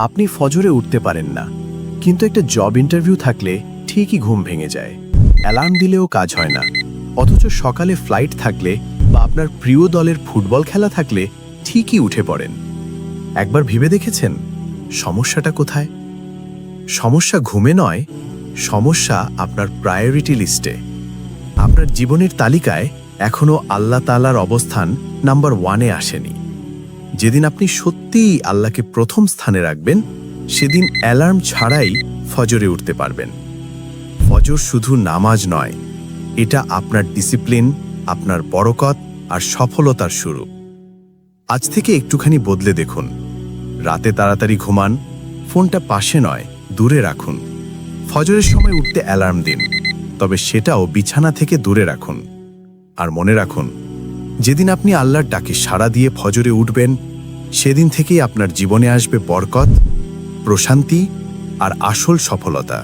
আপনি ফজরে উঠতে পারেন না, কিন্তু একটা জব ইন্টারভিউ থাকলে ঠিকই ঘুম ভেঙে যায়। অ্যালার্ম দিলেও কাজ হয় না, অথচ সকালে ফ্লাইট থাকলে বা আপনার প্রিয় দলের ফুটবল খেলা থাকলে ঠিকই উঠে পড়েন। একবার ভেবে দেখেছেন সমস্যাটা কোথায়? সমস্যা ঘুমে নয়, সমস্যা আপনার প্রায়োরিটি লিস্টে। আপনার জীবনের তালিকায় এখনও আল্লাহ তাআলার অবস্থান নাম্বার 1-এ আসেনি। যেদিন আপনি সত্যিই আল্লাহকে প্রথম স্থানে রাখবেন, সেদিন অ্যালার্ম ছাড়াই ফজরে উঠতে পারবেন। ফজর শুধু নামাজ নয়, এটা আপনার ডিসিপ্লিন, আপনার বরকত আর সফলতার শুরু। আজ থেকে একটুখানি বদলে দেখুন। রাতে তাড়াতাড়ি ঘুমান, ফোনটা পাশে নয়, দূরে রাখুন। ফজরের সময় উঠতে অ্যালার্ম দিন, তবে সেটাও বিছানা থেকে দূরে রাখুন। আর মনে রাখুন, যেদিন আপনি আল্লাহর ডাকে সাড়া দিয়ে ফজরে উঠবেন, সেদিন থেকেই আপনার জীবনে আসবে বরকত, প্রশান্তি আর আসল সফলতা।